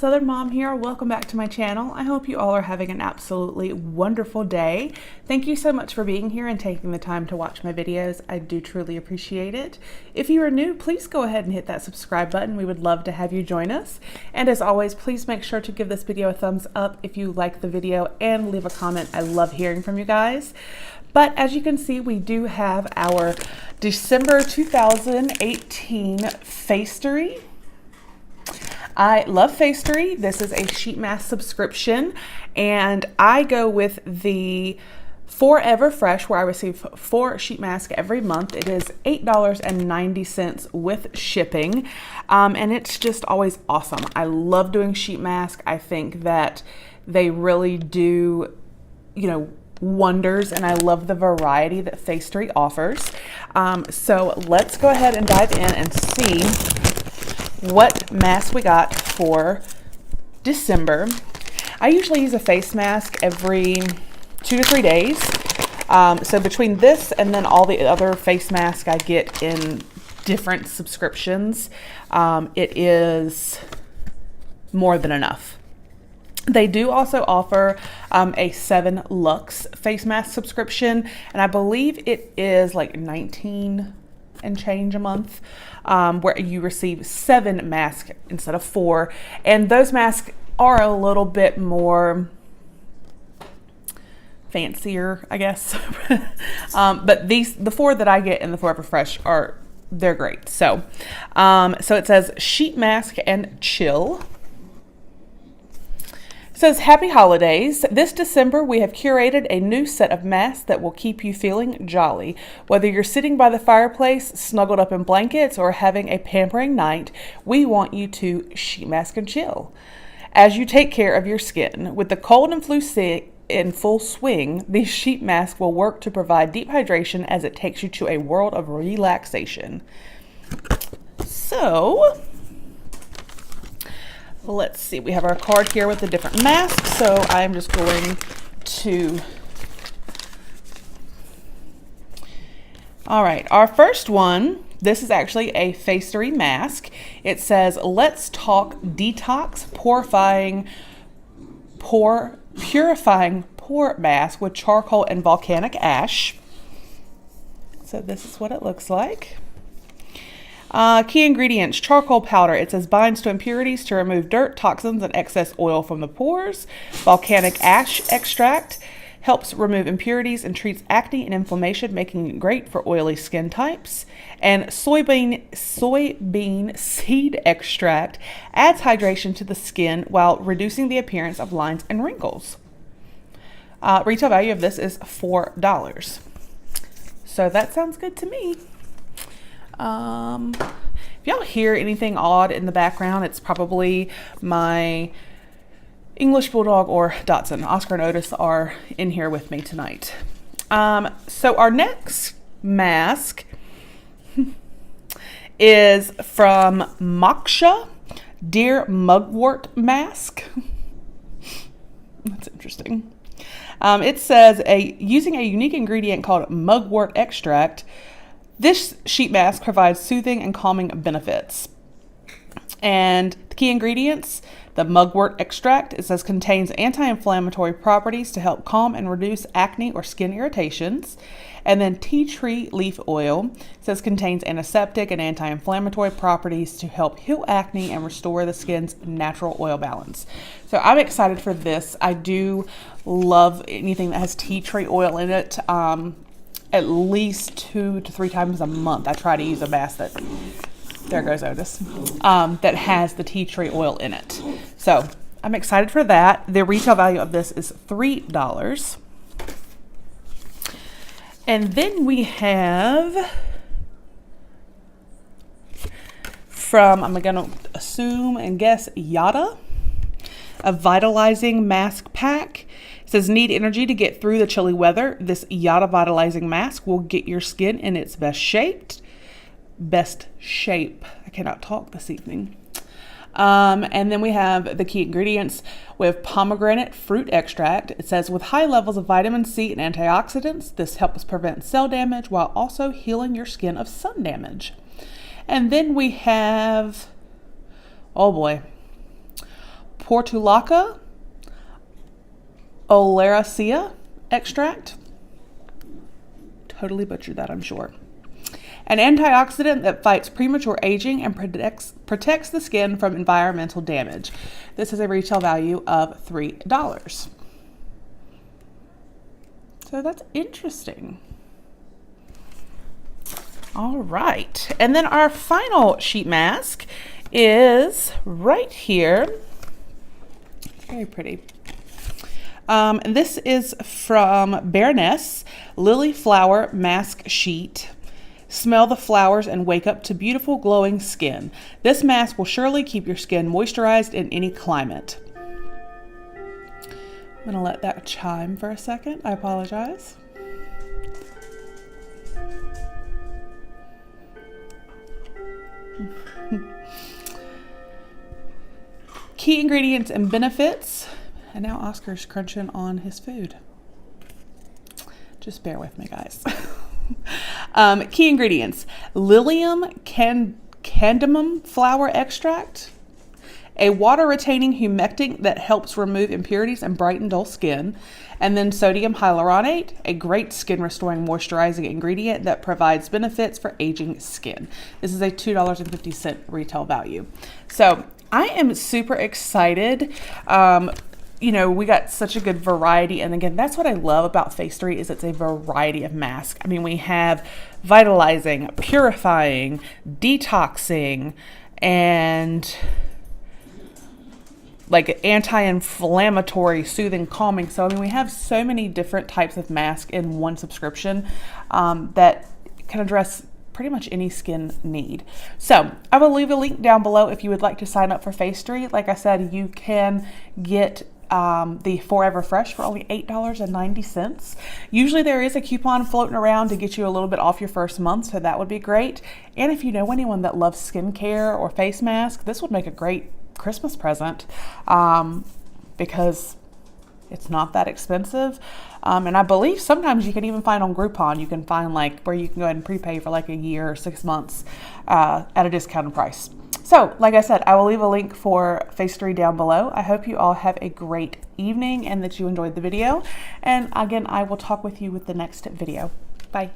Southern Mom here. Welcome back to my channel. I hope you all are having an absolutely wonderful day. Thank you so much for being here and taking the time to watch my videos. I do truly appreciate it. If you are new, please go ahead and hit that subscribe button. We would love to have you join us. And as always, please make sure to give this video a thumbs up if you like the video and leave a comment. I love hearing from you guys. But as you can see, we do have our December 2018 Facetory. I love Facetory. This is a sheet mask subscription, and I go with the Forever Fresh, where I receive 4 sheet masks every month. It is $8.90 with shipping, and it's just always awesome. I love doing sheet masks. I think that they really do, wonders, and I love the variety that Facetory offers. So let's go ahead and dive in and see what mask we got for December. I usually use a face mask every 2 to 3 days. So between this and then all the other face masks I get in different subscriptions, it is more than enough. They do also offer a 7 Lux face mask subscription, and I believe it is like 19 and change a month, where you receive 7 masks instead of 4, and those masks are a little bit more fancier, I guess. But the 4 that I get in the Forever Fresh they're great. So it says sheet mask and chill. Says happy holidays. This December we have curated a new set of masks that will keep you feeling jolly. Whether you're sitting by the fireplace, snuggled up in blankets, or having a pampering night, we want you to sheet mask and chill. As you take care of your skin, with the cold and flu in full swing, these sheet masks will work to provide deep hydration as it takes you to a world of relaxation. So let's see, we have our card here with the different masks, so I'm just going to... All right, our first one, this is actually a Facetory mask. It says, let's talk detox purifying pore mask with charcoal and volcanic ash. So this is what it looks like. Key ingredients: charcoal powder. It says binds to impurities to remove dirt, toxins, and excess oil from the pores. Volcanic ash extract helps remove impurities and treats acne and inflammation, making it great for oily skin types. And soybean seed extract adds hydration to the skin while reducing the appearance of lines and wrinkles. Retail value of this is $4. So that sounds good to me. If y'all hear anything odd in the background, it's probably my English Bulldog or Dachshund. Oscar and Otis are in here with me tonight. So our next mask is from Moksha Deer Mugwort Mask. That's interesting. It says using a unique ingredient called mugwort extract, this sheet mask provides soothing and calming benefits. And the key ingredients: the mugwort extract, it says, contains anti-inflammatory properties to help calm and reduce acne or skin irritations. And then tea tree leaf oil, it says, contains antiseptic and anti-inflammatory properties to help heal acne and restore the skin's natural oil balance. So I'm excited for this. I do love anything that has tea tree oil in it. At least 2 to 3 times a month, I try to use a mask that, there goes Otis, that has the tea tree oil in it. So I'm excited for that. The retail value of this is $3. And then we have from, I'm going to assume and guess, Yada, a vitalizing mask pack. It says, need energy to get through the chilly weather. This Yada vitalizing mask will get your skin in its best shape. I cannot talk this evening. And then we have the key ingredients with pomegranate fruit extract. It says, with high levels of vitamin C and antioxidants, this helps prevent cell damage while also healing your skin of sun damage. And then we have, oh boy, Portulaca oleracea extract. Totally butchered that, I'm sure. An antioxidant that fights premature aging and protects the skin from environmental damage. This has a retail value of $3. So that's interesting. All right, and then our final sheet mask is right here. Very pretty. And this is from Baroness Lily Flower Mask Sheet. Smell the flowers and wake up to beautiful glowing skin. This mask will surely keep your skin moisturized in any climate. I'm gonna let that chime for a second. I apologize. Key ingredients and benefits. And now Oscar's crunching on his food. Just bear with me, guys. Key ingredients: Lilium candamum flower extract, a water-retaining humectant that helps remove impurities and brighten dull skin, and then sodium hyaluronate, a great skin-restoring moisturizing ingredient that provides benefits for aging skin. This is a $2.50 retail value. So I am super excited. You know, we got such a good variety. And again, that's what I love about Facetory is it's a variety of masks. I mean, we have vitalizing, purifying, detoxing, and like anti-inflammatory, soothing, calming. So, I mean, we have so many different types of masks in one subscription that can address pretty much any skin need. So I will leave a link down below if you would like to sign up for Facetory. Like I said, you can get the Forever Fresh for only $8.90. Usually there is a coupon floating around to get you a little bit off your first month, so that would be great. And if you know anyone that loves skincare or face masks, this would make a great Christmas present because it's not that expensive. And I believe sometimes you can even find on Groupon, you can find like where you can go ahead and prepay for like a year or 6 months at a discounted price. So, like I said, I will leave a link for Facetory down below. I hope you all have a great evening and that you enjoyed the video. And again, I will talk with you with the next video. Bye.